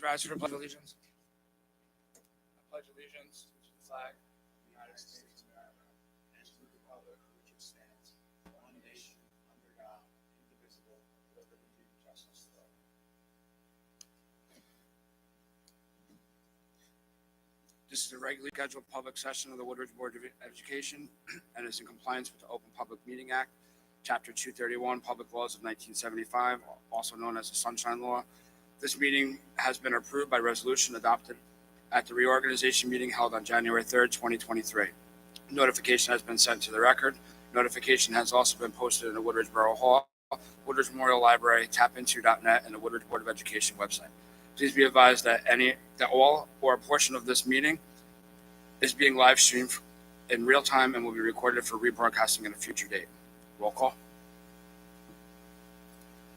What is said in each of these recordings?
rise for the Pledge of Allegiance. I pledge allegiance to the flag of the United States of America and to the republic for which it stands, one nation, under God, indivisible, with liberty and justice for all. This is a regularly scheduled public session of the Woodridge Board of Education and is in compliance with the Open Public Meeting Act, Chapter 231, Public Laws of 1975, also known as the Sunshine Law. This meeting has been approved by resolution adopted at the reorganization meeting held on January 3rd, 2023. Notification has been sent to the record. Notification has also been posted in the Woodridge Borough Hall, Woodridge Memorial Library, tapinto.net, and the Woodridge Board of Education website. Please be advised that all or a portion of this meeting is being live streamed in real time and will be recorded for rebroadcasting at a future date. Roll call.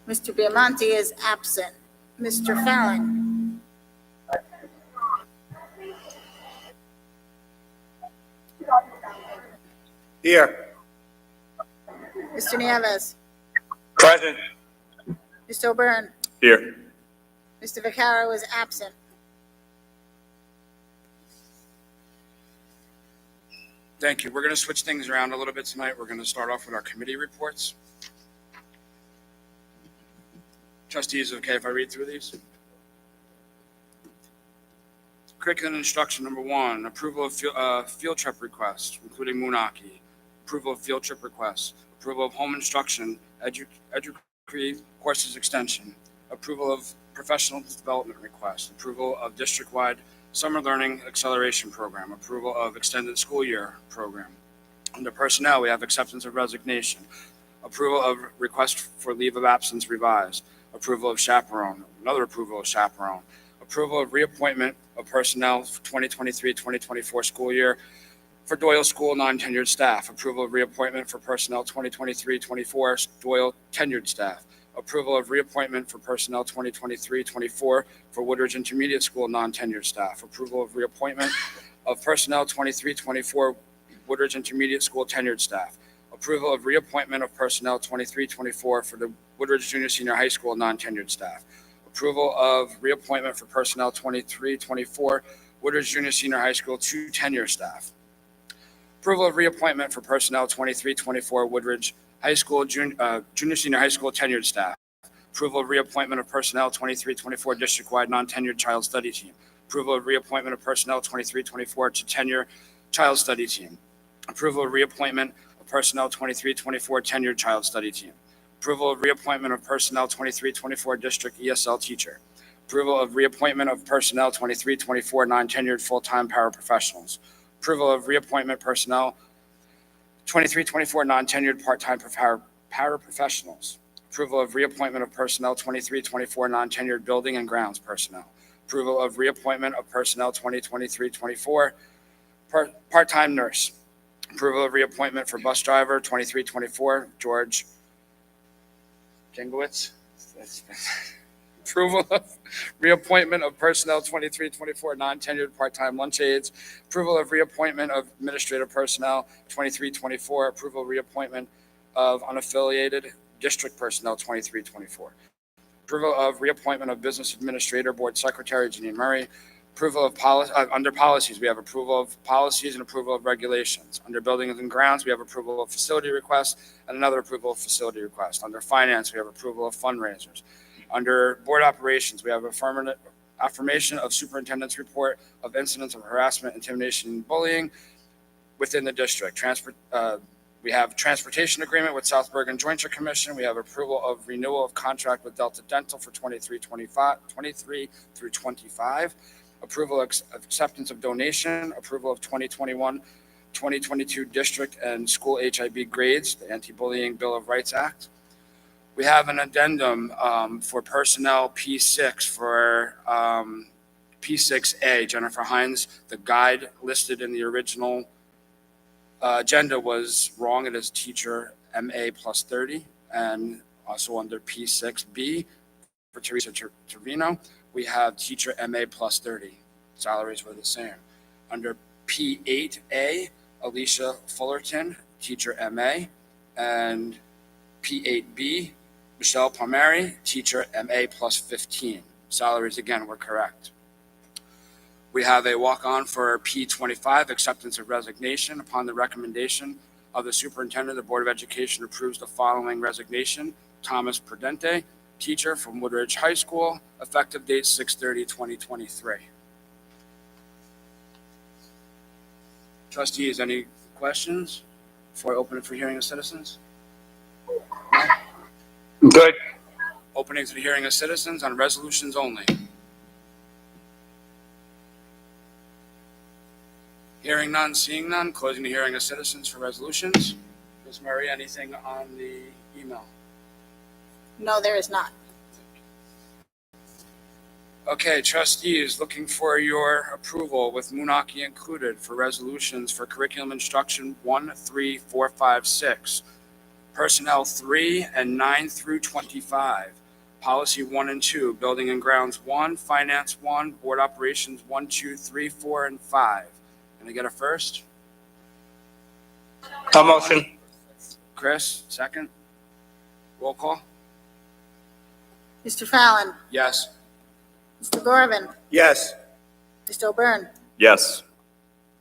Mr. Biamonte is absent. Mr. Fallon. Here. Mr. Nieves. Present. Mr. O'Byrne. Here. Mr. Vaccaro is absent. Thank you. We're going to switch things around a little bit tonight. We're going to start off with our committee reports. Trustees, okay if I read through these? Curriculum instruction number 1, approval of field trip requests, including Moonaki. Approval of field trip requests. Approval of home instruction, EduCreate courses extension. Approval of professional development request. Approval of district-wide summer learning acceleration program. Approval of extended school year program. Under personnel, we have acceptance of resignation. Approval of request for leave of absence revised. Approval of chaperone, another approval of chaperone, approval of reappointment of personnel for 2023-2024 school year for Doyle School non-tenured staff, approval of reappointment for personnel 2023-24 Doyle tenured staff, approval of reappointment for personnel 2023-24 for Woodridge Intermediate School non-tenured staff, approval of reappointment of personnel 23-24 Woodridge Intermediate School tenured staff, approval of reappointment of personnel 23-24 for the Woodridge Junior Senior High School non-tenured staff. Approval of reappointment for personnel 23-24 Woodridge Junior Senior High School 2 tenure staff. Approval of reappointment for personnel 23-24 Woodridge High School Junior Senior High School tenured staff. Approval of reappointment of personnel 23-24 district-wide non-tenured child study team. Approval of reappointment of personnel 23-24 to tenure child study team. Approval of reappointment of personnel 23-24 tenured child study team. Approval of reappointment of personnel 23-24 district ESL teacher. Approval of reappointment of personnel 23-24 non-tenured full-time paraprofessionals. Approval of reappointment personnel 23-24 non-tenured part-time paraprofessionals. Approval of reappointment of personnel 23-24 non-tenured building and grounds personnel. Approval of reappointment of personnel 2023-24 part-time nurse. Approval of reappointment for bus driver 23-24 George Jengowitz. Approval of reappointment of personnel 23-24 non-tenured part-time lunch aides. Approval of reappointment of administrative personnel 23-24. Approval of reappointment of unaffiliated district personnel 23-24. Approval of reappointment of business administrator board secretary Janine Murray. Approval of policy under policies. We have approval of policies and approval of regulations. Under buildings and grounds, we have approval of facility requests and another approval of facility request. Under finance, we have approval of fundraisers. Under board operations, we have affirmation of superintendent's report of incidents of harassment, intimidation, and bullying within the district. We have transportation agreement with South Bergen Jointure Commission. We have approval of renewal of contract with Delta Dental for 23 through 25. Approval of acceptance of donation, approval of 2021-2022 district and school HIB grades, the Anti-Bullying Bill of Rights Act. We have an addendum for personnel P6 for P6A, Jennifer Hines. The guide listed in the original agenda was wrong. It is teacher MA plus 30, and also under P6B for Teresa Trevino, we have teacher MA plus 30. Salaries were the same. Under P8A, Alicia Fullerton, teacher MA, and P8B, Michelle Palmieri, teacher MA plus 15. Salaries, again, were correct. We have a walk-on for P25, acceptance of resignation. Upon the recommendation of the superintendent, the Board of Education approves the following resignation. Thomas Prudente, teacher from Woodridge High School, effective date 6/30/2023. Trustees, any questions before I open it for hearing of citizens? Good. Opening to the hearing of citizens on resolutions only. Hearing none, seeing none, closing the hearing of citizens for resolutions. Ms. Murray, anything on the email? No, there is not. Okay, trustees, looking for your approval with Moonachie included for resolutions for curriculum instruction 1, 3, 4, 5, 6, personnel 3 and 9 through 25, policy 1 and 2, building and grounds 1, finance 1, board operations 1, 2, 3, 4, and 5. Can I get a first? A motion. Chris, second. Roll call. Mr. Fallon, Yes. Mr. Garvin, Yes. Mr. O'Byrne, Yes.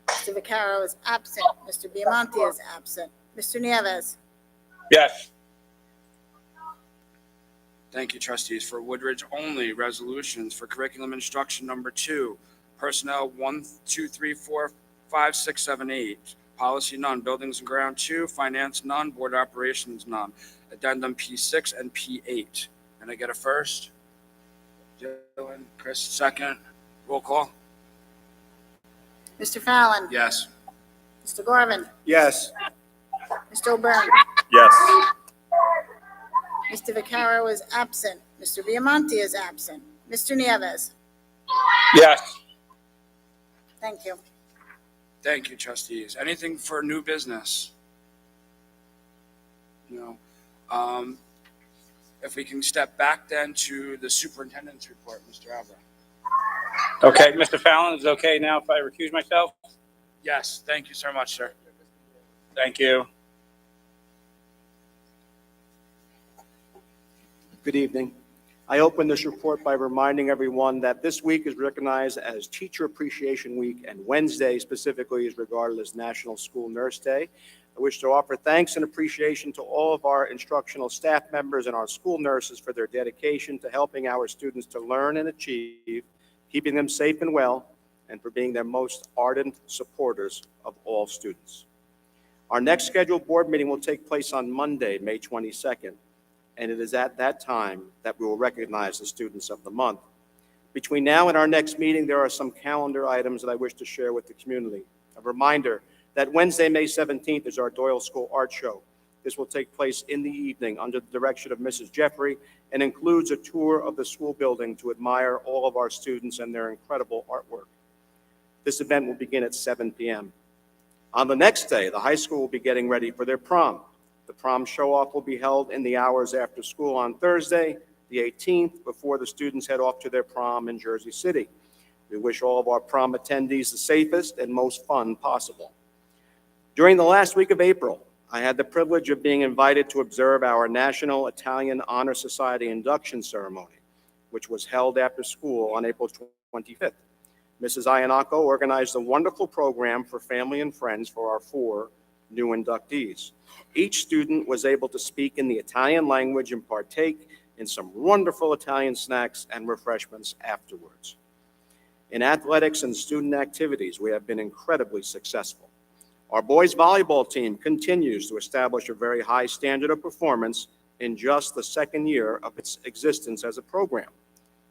Mr. Vaccaro is absent. Mr. Biamonte is absent. Mr. Nieves, Yes. Thank you, trustees. For Woodridge only, resolutions for curriculum instruction number 2, personnel 1, 2, 3, 4, 5, 6, 7, 8, policy none, buildings and ground 2, finance none, board operations none, addendum P6 and P8. Can I get a first? Dylan, Chris, second. Roll call. Mr. Fallon, Yes. Mr. Garvin, Yes. Mr. O'Byrne, Yes. Mr. Vaccaro is absent. Mr. Biamonte is absent. Mr. Nieves, Yes. thank you. Thank you, trustees. Anything for new business? No. If we can step back then to the superintendent's report, Mr. Albrecht. Okay, Mr. Fallon, is it okay now if I recuse myself? Yes, thank you so much, sir. Thank you. Good evening. I open this report by reminding everyone that this week is recognized as Teacher Appreciation Week, and Wednesday specifically is regarded as National School Nurse Day. I wish to offer thanks and appreciation to all of our instructional staff members and our school nurses for their dedication to helping our students to learn and achieve, keeping them safe and well, and for being their most ardent supporters of all students. Our next scheduled board meeting will take place on Monday, May 22nd. And it is at that time that we will recognize the students of the month. Between now and our next meeting, there are some calendar items that I wish to share with the community. A reminder that Wednesday, May 17th is our Doyle School Art Show. This will take place in the evening under the direction of Mrs. Jeffrey and includes a tour of the school building to admire all of our students and their incredible artwork. This event will begin at 7 p.m. On the next day, the high school will be getting ready for their prom. The prom show-off will be held in the hours after school on Thursday, the 18th, before the students head off to their prom in Jersey City. We wish all of our prom attendees the safest and most fun possible. During the last week of April, I had the privilege of being invited to observe our National Italian Honor Society induction ceremony, which was held after school on April 25th. Mrs. Iannacco organized a wonderful program for family and friends for our 4 new inductees. Each student was able to speak in the Italian language and partake in some wonderful Italian snacks and refreshments afterwards. In athletics and student activities, we have been incredibly successful. Our boys volleyball team continues to establish a very high standard of performance in just the second year of its existence as a program.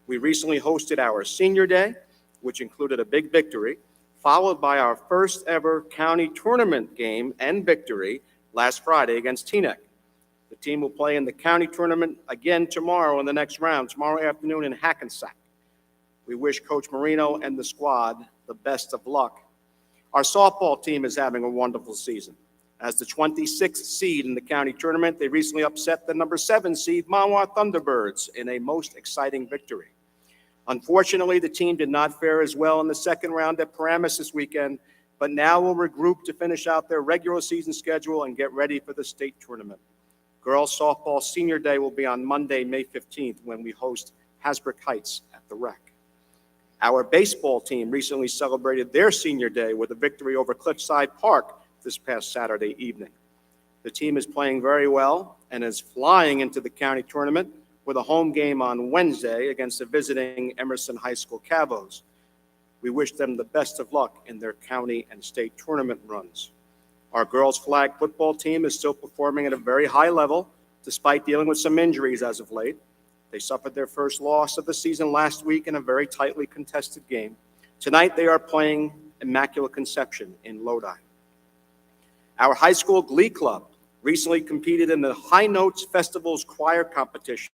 We recently hosted our senior day, which included a big victory, followed by our first ever county tournament game and victory last Friday against Teaneck. The team will play in the county tournament again tomorrow in the next round, tomorrow afternoon in Hackensack. We wish Coach Marino and the squad the best of luck. Our softball team is having a wonderful season. As the 26th seed in the county tournament, they recently upset the number 7 seed Mahwah Thunderbirds in a most exciting victory. Unfortunately, the team did not fare as well in the second round at Paramus this weekend, but now will regroup to finish out their regular season schedule and get ready for the state tournament. Girls softball senior day will be on Monday, May 15th, when we host Hasbrook Heights at the Rec. Our baseball team recently celebrated their senior day with a victory over Cliffside Park this past Saturday evening. The team is playing very well and is flying into the county tournament with a home game on Wednesday against the visiting Emerson High School Cavos. We wish them the best of luck in their county and state tournament runs. Our girls flag football team is still performing at a very high level despite dealing with some injuries as of late. They suffered their first loss of the season last week in a very tightly contested game. Tonight they are playing Immaculate Conception in Lodi. Our high school glee club recently competed in the High Notes Festival's choir competition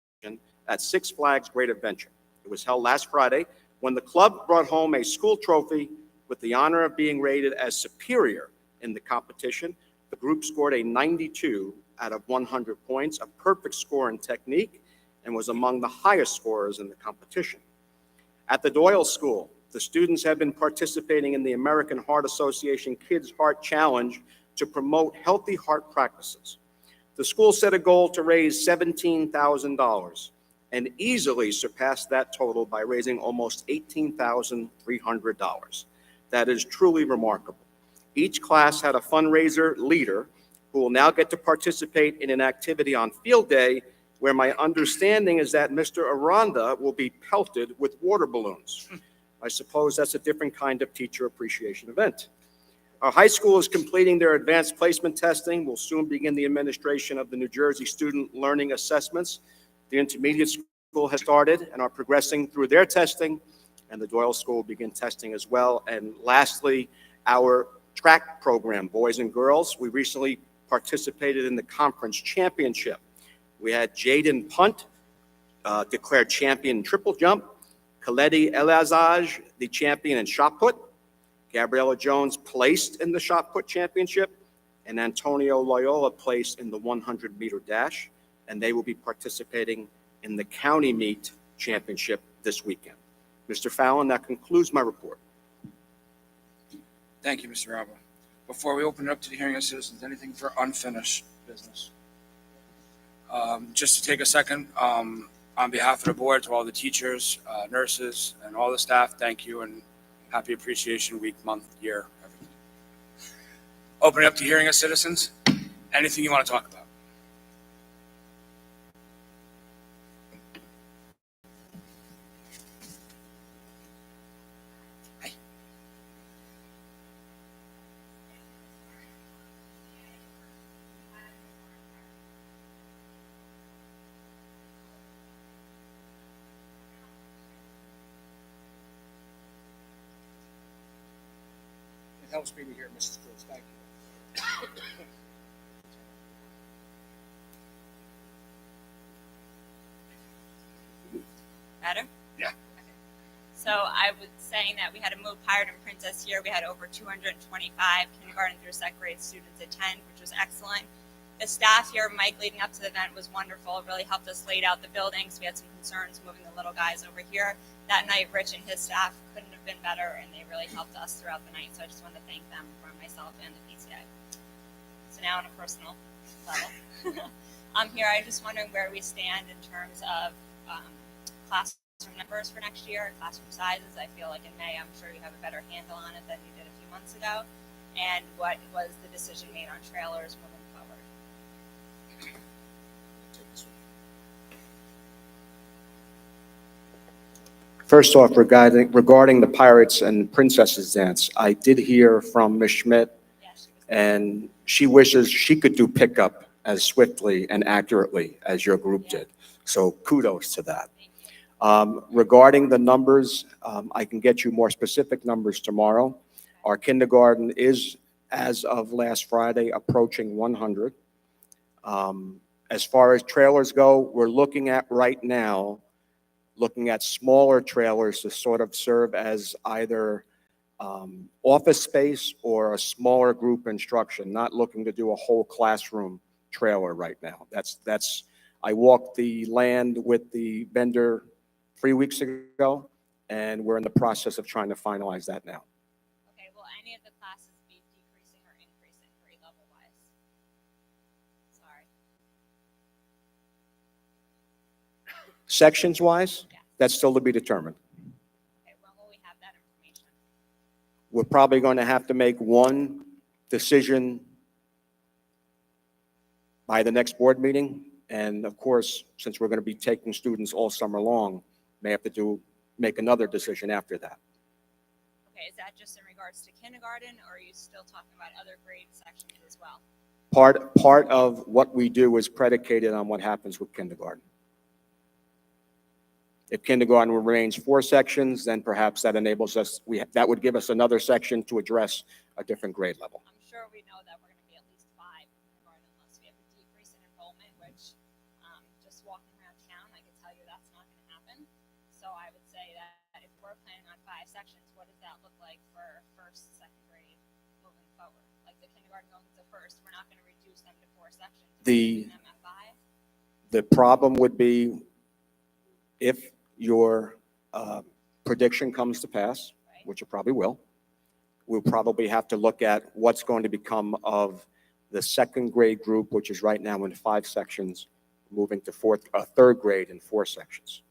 at Six Flags Great Adventure. It was held last Friday when the club brought home a school trophy with the honor of being rated as superior in the competition. The group scored a 92 out of 100 points, a perfect score in technique, and was among the highest scorers in the competition. At the Doyle School, the students have been participating in the American Heart Association Kids Heart Challenge to promote healthy heart practices. The school set a goal to raise $17,000 and easily surpassed that total by raising almost $18,300. That is truly remarkable. Each class had a fundraiser leader who will now get to participate in an activity on field day where my understanding is that Mr. Aranda will be pelted with water balloons. I suppose that's a different kind of teacher appreciation event. Our high school is completing their advanced placement testing. We'll soon begin the administration of the New Jersey Student Learning Assessments. The intermediate school has started and are progressing through their testing, and the Doyle School will begin testing as well. And lastly, our track program, boys and girls, we recently participated in the conference championship. We had Jaden Punt, declared champion in triple jump, Khaledi Elazaj, the champion in shot put, Gabriella Jones placed in the shot put championship, and Antonio Loyola placed in the 100-meter dash, and they will be participating in the county meet championship this weekend. Mr. Fallon, that concludes my report. Thank you, Mr. Alba. Before we open it up to the hearing of citizens, anything for unfinished business? Just to take a second, on behalf of the board, to all the teachers, nurses, and all the staff, thank you and happy Appreciation Week, month, year, everything. Open it up to hearing of citizens. Anything you want to talk about? It helps me to hear Mrs. Cruz. Thank you. Better? Yeah. Okay. So I was saying that we had a move hired in print this year. We had over 225 kindergarten through second grade students attend, which was excellent. The staff here, Mike, leading up to the event was wonderful. It really helped us lay out the buildings. We had some concerns moving the little guys over here. That night, Rich and his staff couldn't have been better, and they really helped us throughout the night. So I just want to thank them from myself and the PTA. So now on a personal level, I'm here. I'm just wondering where we stand in terms of classroom numbers for next year, classroom sizes. I feel like in May, I'm sure you have a better handle on it than you did a few months ago. And what was the decision made on trailers moving forward? First off, regarding the Pirates and Princesses dance, I did hear from Ms. Schmidt, Yeah, she was and she wishes she could do pickup as swiftly and accurately as your group did. So kudos to that. Thank you. Regarding the numbers, I can get you more specific numbers tomorrow. Our kindergarten is, as of last Friday, approaching 100. As far as trailers go, we're looking at right now, looking at smaller trailers to sort of serve as either office space or a smaller group instruction, not looking to do a whole classroom trailer right now. I walked the land with the vendor 3 weeks ago, and we're in the process of trying to finalize that now. Okay, will any of the classes be decreasing or increasing grade level wise? Sorry. Sections wise, Yeah. That's still to be determined. Okay, when will we have that information? We're probably going to have to make one decision by the next board meeting. And of course, since we're going to be taking students all summer long, may have to make another decision after that. Okay, is that just in regards to kindergarten, or are you still talking about other grade sections as well? Part of what we do is predicated on what happens with kindergarten. If kindergarten remains 4 sections, then perhaps that enables us, that would give us another section to address a different grade level. I'm sure we know that we're going to be at least 5 in kindergarten unless we have a decrease in enrollment, which just walking around town, I can tell you that's not going to happen. So I would say that if we're planning on 5 sections, what does that look like for first, second grade moving forward? Like the kindergarten going to first, we're not going to reduce them to 4 sections. We're keeping them at 5. The problem would be if your prediction comes to pass, Right. which it probably will, we'll probably have to look at what's going to become of the second grade group, which is right now in 5 sections, moving to third grade in 4 sections.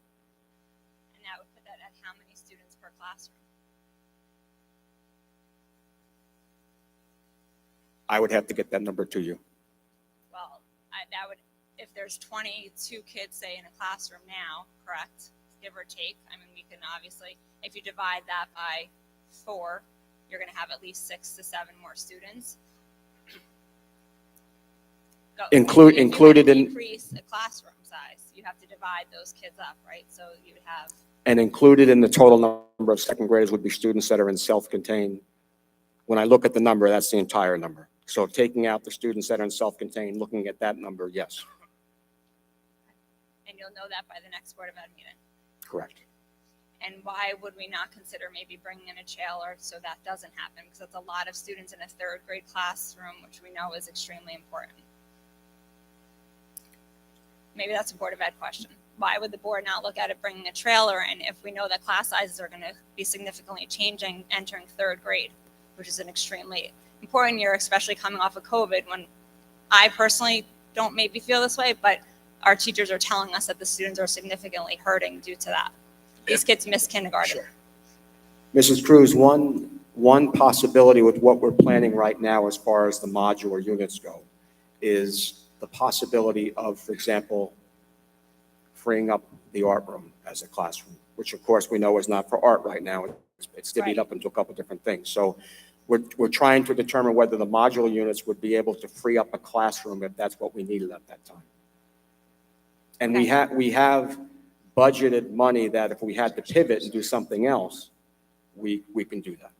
And that would put that at how many students per classroom? I would have to get that number to you. Well, that would, if there's 22 kids, say, in a classroom now, correct, give or take. I mean, we can obviously, if you divide that by 4, you're going to have at least 6 to 7 more students. Included in, Increase a classroom size, you have to divide those kids up, right? So you would have, and included in the total number of second graders would be students that are in self-contained. When I look at the number, that's the entire number. So taking out the students that are in self-contained, looking at that number, yes, and you'll know that by the next Board of Ed meeting. correct. And why would we not consider maybe bringing in a trailer so that doesn't happen? Because it's a lot of students in a third grade classroom, which we know is extremely important. Maybe that's a Board of Ed question. Why would the board not look at it bringing a trailer in if we know that class sizes are going to be significantly changing entering third grade, which is an extremely important year, especially coming off of COVID, when I personally don't maybe feel this way, but our teachers are telling us that the students are significantly hurting due to that. These kids miss kindergarten. Sure. Mrs. Cruz, one possibility with what we're planning right now as far as the modular units go is the possibility of, for example, freeing up the art room as a classroom, which of course we know is not for art right now. It's divvied Right. up into a couple different things. So we're trying to determine whether the modular units would be able to free up a classroom if that's what we needed at that time. And we have budgeted money that if we had to pivot and do something else, we can do that.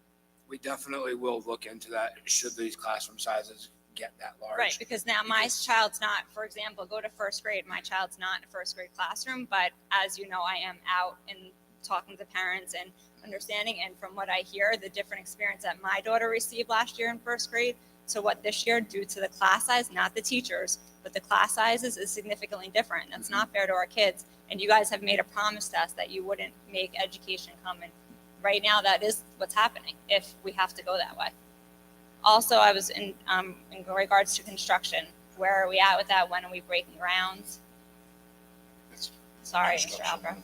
We definitely will look into that should these classroom sizes get that large. Right, because now my child's not, for example, go to first grade, my child's not in a first grade classroom, but as you know, I am out and talking to parents and understanding, and from what I hear, the different experience that my daughter received last year in first grade to what this year, due to the class size, not the teachers, but the class sizes, is significantly different. That's not fair to our kids, and you guys have made a promise to us that you wouldn't make education come in. Right now, that is what's happening if we have to go that way. Also, I was in regards to construction. Where are we at with that? When are we breaking grounds? Sorry, Mr. Albert.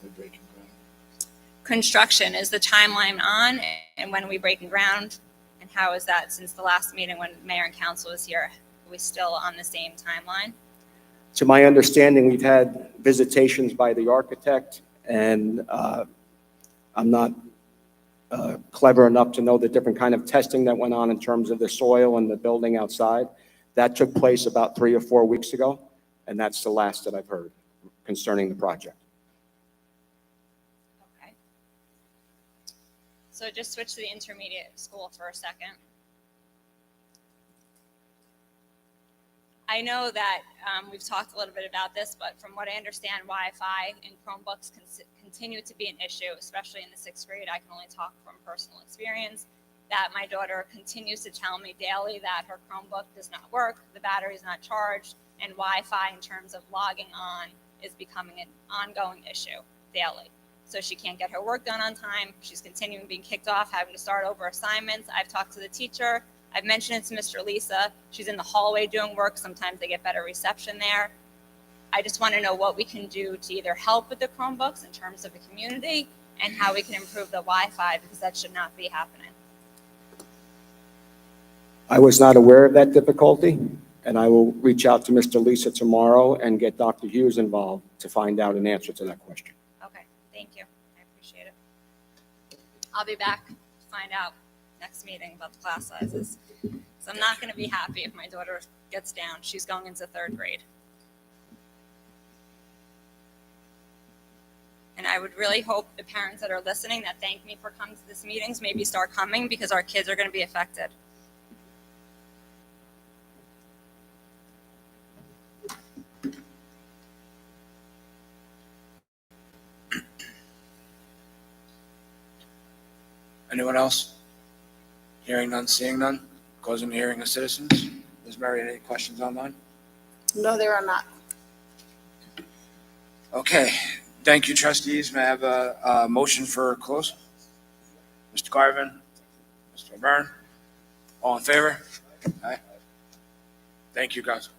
Construction, is the timeline on, and when are we breaking ground? And how is that since the last meeting when mayor and council was here? Are we still on the same timeline? To my understanding, we've had visitations by the architect, and I'm not clever enough to know the different kind of testing that went on in terms of the soil and the building outside. That took place about 3 or 4 weeks ago, and that's the last that I've heard concerning the project. Okay. So just switch to the intermediate school for a second. I know that we've talked a little bit about this, but from what I understand, Wi-Fi and Chromebooks continue to be an issue, especially in the 6th grade. I can only talk from personal experience that my daughter continues to tell me daily that her Chromebook does not work, the battery is not charged, and Wi-Fi in terms of logging on is becoming an ongoing issue daily. So she can't get her work done on time. She's continuing being kicked off, having to start over assignments. I've talked to the teacher. I've mentioned it to Mr. Lisa. She's in the hallway doing work. Sometimes they get better reception there. I just want to know what we can do to either help with the Chromebooks in terms of the community and how we can improve the Wi-Fi, because that should not be happening. I was not aware of that difficulty, and I will reach out to Mr. Lisa tomorrow and get Dr. Hughes involved to find out an answer to that question. Okay, thank you. I appreciate it. I'll be back to find out next meeting about the class sizes. So I'm not going to be happy if my daughter gets down. She's going into 3rd grade. And I would really hope the parents that are listening that thank me for coming to these meetings maybe start coming, because our kids are going to be affected. Anyone else? Hearing none, seeing none. Closing the hearing of citizens. Ms. Murray, any questions online? No, there are not. Okay, thank you, trustees. May I have a motion for close? Mr. Garvin, Mr. Byrne, all in favor? Aye. Thank you, guys.